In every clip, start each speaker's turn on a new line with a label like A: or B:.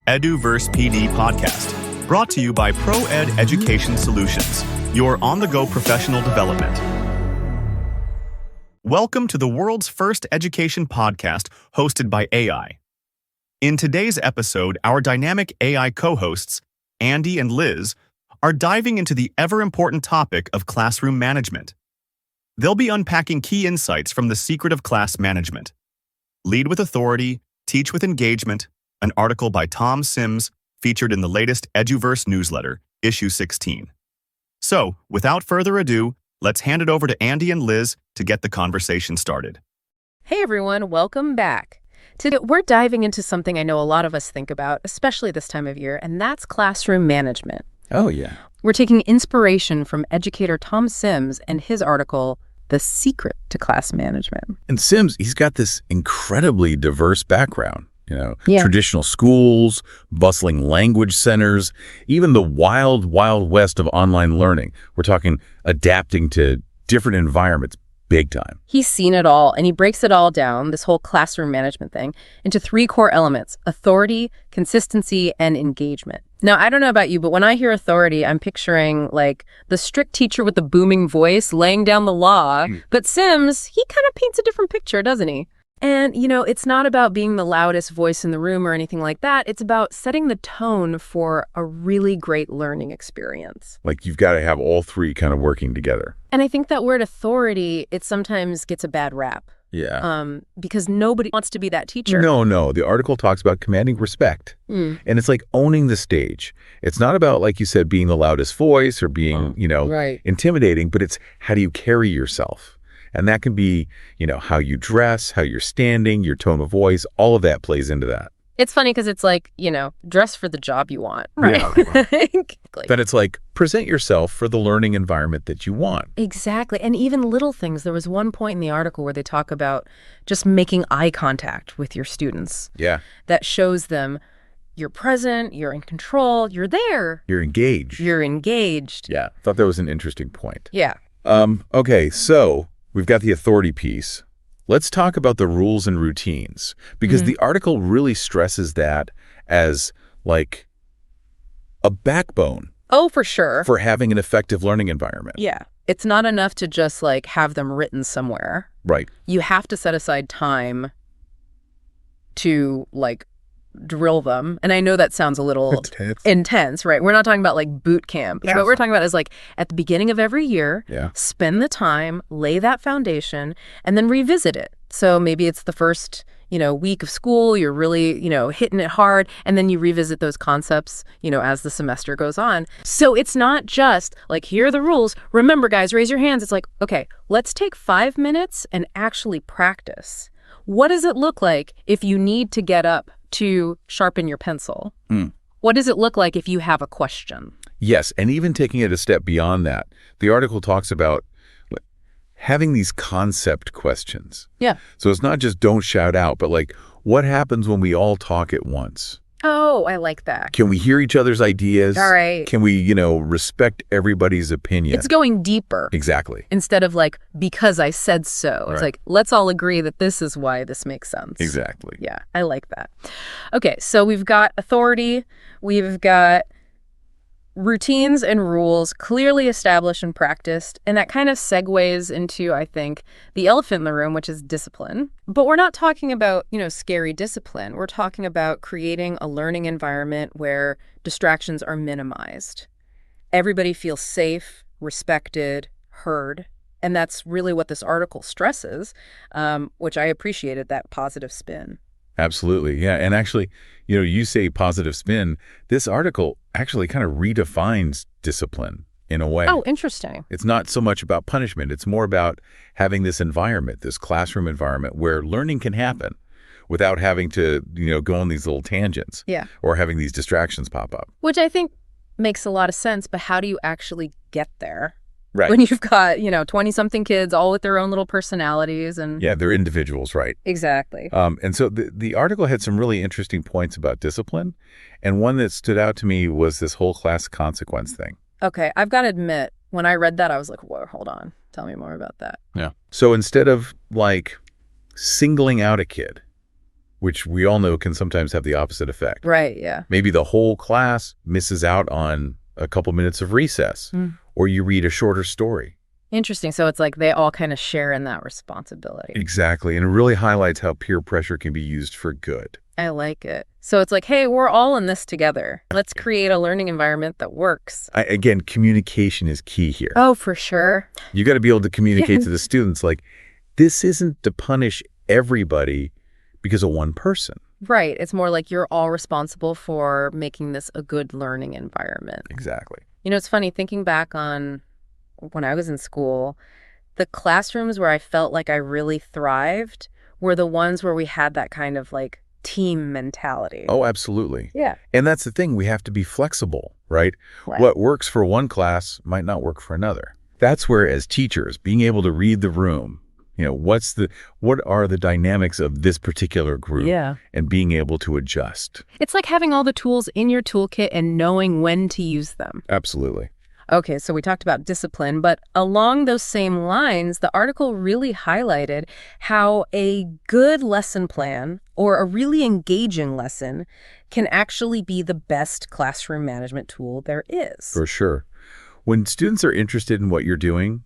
A: EduVerse PD podcast, brought to you by ProEd Education Solutions, your on-the-go professional development. Welcome to the world's first education podcast hosted by AI. In today's episode, our dynamic AI co-hosts, Andy and Liz, are diving into the ever-important topic of classroom management. They'll be unpacking key insights from The Secret of Class Management. Lead with Authority, Teach with Engagement, an article by Tom Sims featured in the latest EduVerse Newsletter, issue 16. So, without further ado, let's hand it over to Andy and Liz to get the conversation started.
B: Hey everyone, welcome back. Today we're diving into something I know a lot of us think about, especially this time of year, and that's classroom management.
C: Oh, yeah.
B: We're taking inspiration from educator Tom Sims and his article, The Secret to Class Management.
C: And Sims, he's got this incredibly diverse background.
B: Yeah.
C: Traditional schools, bustling language centers, even the wild, wild west of online learning. We're talking adapting to different environments big time.
B: He's seen it all, and he breaks it all down, this whole classroom management thing, into three core elements: authority, consistency, and engagement. Now, I don't know about you, but when I hear authority, I'm picturing like the strict teacher with the booming voice laying down the law. But Sims, he kind of paints a different picture, doesn't he? And, it's not about being the loudest voice in the room or anything like that. It's about setting the tone for a really great learning experience.
C: Like you've got to have all three kind of working together.
B: And I think that word authority, it sometimes gets a bad rap.
C: Yeah.
B: Because nobody wants to be that teacher.
C: No. The article talks about commanding respect. And it's like owning the stage. It's not about, like you said, being the loudest voice or being,
B: Right.
C: intimidating, but it's how do you carry yourself? And that can be, how you dress, how you're standing, your tone of voice, all of that plays into that.
B: It's funny because it's like, dress for the job you want. Right.
C: Yeah. Then it's like, present yourself for the learning environment that you want.
B: Exactly. And even little things. There was one point in the article where they talk about just making eye contact with your students.
C: Yeah.
B: That shows them you're present, you're in control, you're there.
C: You're engaged.
B: You're engaged.
C: Yeah. Thought that was an interesting point.
B: Yeah.
C: Okay, so we've got the authority piece. Let's talk about the rules and routines, because the article really stresses that as like a backbone.
B: Oh, for sure.
C: For having an effective learning environment.
B: Yeah. It's not enough to just like have them written somewhere.
C: Right.
B: You have to set aside time to like drill them. And I know that sounds a little intense, right? We're not talking about like boot camp. What we're talking about is like at the beginning of every year, spend the time, lay that foundation, and then revisit it. So maybe it's the first, week of school, you're really, hitting it hard, and then you revisit those concepts, as the semester goes on. So it's not just like, here are the rules. Remember, guys, raise your hands. It's like, okay, let's take 5 minutes and actually practice. What does it look like if you need to get up to sharpen your pencil? What does it look like if you have a question?
C: Yes, and even taking it a step beyond that, the article talks about having these concept questions.
B: Yeah.
C: So it's not just don't shout out, but like, what happens when we all talk at once?
B: Oh, I like that.
C: Can we hear each other's ideas?
B: All right.
C: Can we, respect everybody's opinion?
B: It's going deeper.
C: Exactly.
B: Instead of like, because I said so.
C: Right.
B: It's like, let's all agree that this is why this makes sense.
C: Exactly.
B: Yeah, I like that. Okay, so we've got authority. We've got routines and rules clearly established and practiced. And that kind of segues into, I think, the elephant in the room, which is discipline. But we're not talking about, scary discipline. We're talking about creating a learning environment where distractions are minimized. Everybody feels safe, respected, heard. And that's really what this article stresses, which I appreciated, that positive spin.
C: Absolutely. Yeah. And actually, you say positive spin. This article actually kind of redefines discipline in a way.
B: Oh, interesting.
C: It's not so much about punishment. It's more about having this environment, this classroom environment where learning can happen without having to, go on these little tangents.
B: Yeah.
C: Or having these distractions pop up.
B: Which I think makes a lot of sense. But how do you actually get there?
C: Right.
B: When you've got, 20-something kids, all with their own little personalities. And
C: yeah, they're individuals, right?
B: Exactly.
C: And so the article had some really interesting points about discipline. And one that stood out to me was this whole class consequence thing.
B: Okay, I've got to admit, when I read that, I was like, whoa, hold on. Tell me more about that.
C: Yeah. So instead of like singling out a kid, which we all know can sometimes have the opposite effect.
B: Right, yeah.
C: Maybe the whole class misses out on a couple minutes of recess, or you read a shorter story.
B: Interesting. So it's like they all kind of share in that responsibility.
C: Exactly. And it really highlights how peer pressure can be used for good.
B: I like it. So it's like, hey, we're all in this together. Let's create a learning environment that works.
C: Again, communication is key here.
B: Oh, for sure.
C: You got to be able to communicate to the students, like, this isn't to punish everybody because of one person.
B: Right. It's more like you're all responsible for making this a good learning environment.
C: Exactly.
B: You know, it's funny thinking back on when I was in school, the classrooms where I felt like I really thrived were the ones where we had that kind of like team mentality.
C: Oh, absolutely.
B: Yeah.
C: And that's the thing. We have to be flexible, right? What works for one class might not work for another. That's where, as teachers, being able to read the room, what are the dynamics of this particular group?
B: Yeah.
C: And being able to adjust.
B: It's like having all the tools in your toolkit and knowing when to use them.
C: Absolutely.
B: Okay, so we talked about discipline, but along those same lines, the article really highlighted how a good lesson plan or a really engaging lesson can actually be the best classroom management tool there is.
C: For sure. When students are interested in what you're doing,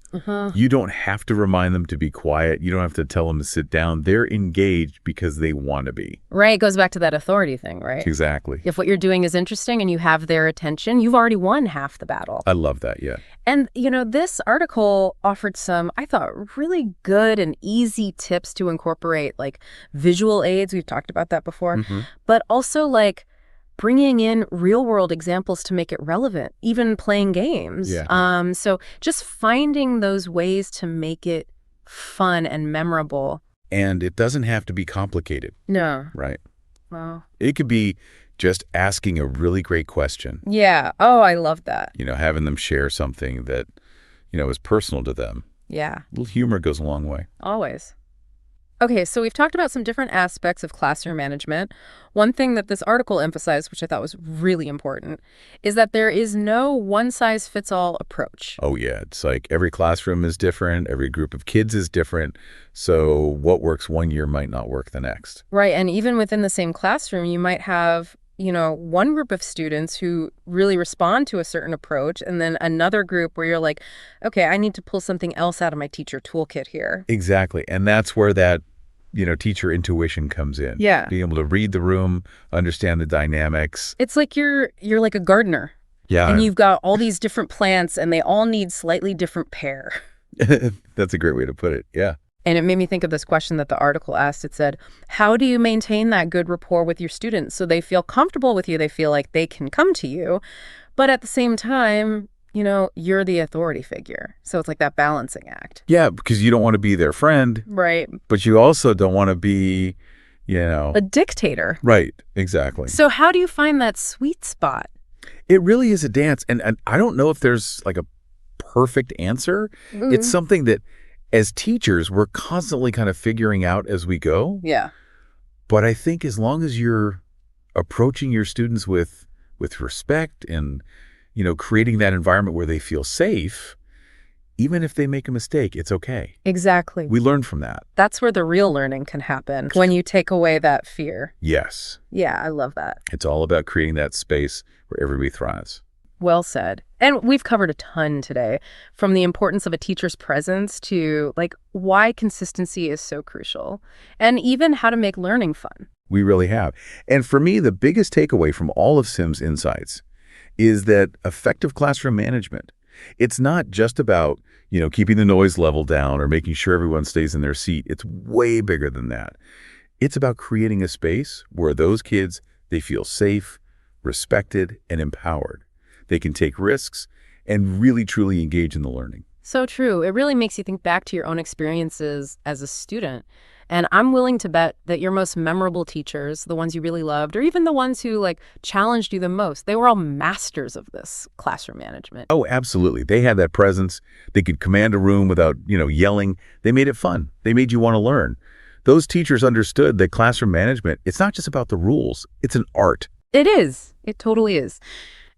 C: you don't have to remind them to be quiet. You don't have to tell them to sit down. They're engaged because they want to be.
B: Right. It goes back to that authority thing, right?
C: Exactly.
B: If what you're doing is interesting and you have their attention, you've already won half the battle.
C: I love that, yeah.
B: And, this article offered some, I thought, really good and easy tips to incorporate, like visual aids. We've talked about that before. But also, like, bringing in real-world examples to make it relevant, even playing games.
C: Yeah.
B: So just finding those ways to make it fun and memorable.
C: And it doesn't have to be complicated.
B: No.
C: Right.
B: Wow.
C: It could be just asking a really great question.
B: Yeah. Oh, I love that.
C: Having them share something that, is personal to them.
B: Yeah.
C: A little humor goes a long way.
B: Always. Okay, so we've talked about some different aspects of classroom management. One thing that this article emphasized, which I thought was really important, is that there is no one-size-fits-all approach.
C: Oh, yeah. It's like every classroom is different. Every group of kids is different. So what works one year might not work the next.
B: Right, and even within the same classroom, you might have one group of students who really respond to a certain approach, and then another group where you're like, okay, I need to pull something else out of my teacher toolkit here.
C: Exactly. And that's where that, teacher intuition comes in.
B: Yeah.
C: Being able to read the room, understand the dynamics.
B: It's like you're like a gardener.
C: Yeah.
B: And you've got all these different plants, and they all need slightly different pair.
C: That's a great way to put it. Yeah.
B: And it made me think of this question that the article asked. It said, how do you maintain that good rapport with your students so they feel comfortable with you, they feel like they can come to you, but at the same time, you're the authority figure. So it's like that balancing act.
C: Yeah, because you don't want to be their friend.
B: Right.
C: But you also don't want to be,
B: a dictator.
C: Right, exactly.
B: So how do you find that sweet spot?
C: It really is a dance. And I don't know if there's like a perfect answer. It's something that as teachers, we're constantly kind of figuring out as we go.
B: Yeah.
C: But I think as long as you're approaching your students with respect and, creating that environment where they feel safe, even if they make a mistake, it's okay.
B: Exactly.
C: We learn from that.
B: That's where the real learning can happen, when you take away that fear.
C: Yes.
B: Yeah, I love that.
C: It's all about creating that space where everybody thrives.
B: Well said. And we've covered a ton today, from the importance of a teacher's presence to why consistency is so crucial, and even how to make learning fun.
C: We really have. And for me, the biggest takeaway from all of Sim's insights is that effective classroom management, it's not just about, keeping the noise level down or making sure everyone stays in their seat. It's way bigger than that. It's about creating a space where those kids, they feel safe, respected, and empowered. They can take risks and really, truly engage in the learning.
B: So true. It really makes you think back to your own experiences as a student. And I'm willing to bet that your most memorable teachers, the ones you really loved, or even the ones who challenged you the most, they were all masters of this classroom management.
C: Oh, absolutely. They had that presence. They could command a room without, yelling. They made it fun. They made you want to learn. Those teachers understood that classroom management, it's not just about the rules. It's an art.
B: It is. It totally is.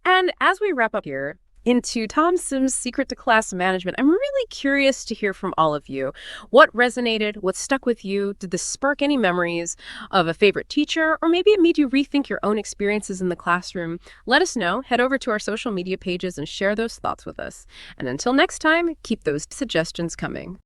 B: And as we wrap up here, into Tom Sims' secret to class management, I'm really curious to hear from all of you. What resonated? What stuck with you? Did this spark any memories of a favorite teacher? Or maybe it made you rethink your own experiences in the classroom? Let us know. Head over to our social media pages and share those thoughts with us. And until next time, keep those suggestions coming.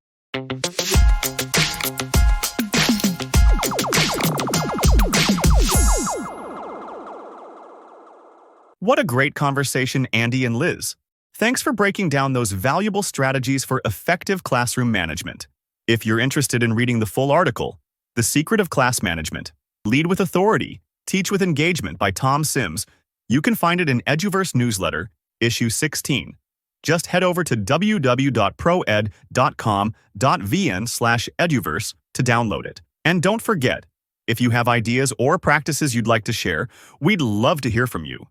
A: What a great conversation, Andy and Liz. Thanks for breaking down those valuable strategies for effective classroom management. If you're interested in reading the full article, The Secret of Class Management, Lead with Authority, Teach with Engagement by Tom Sims, you can find it in EduVerse Newsletter, issue 16. Just head over to www.proed.com.vn/eduverse to download it. And don't forget, if you have ideas or practices you'd like to share, we'd love to hear from you.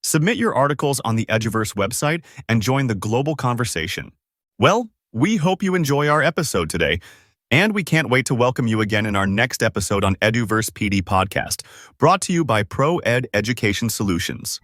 A: Submit your articles on the EduVerse website and join the global conversation. Well, we hope you enjoy our episode today, and we can't wait to welcome you again in our next episode on EduVerse PD Podcast, brought to you by ProEd Education Solutions.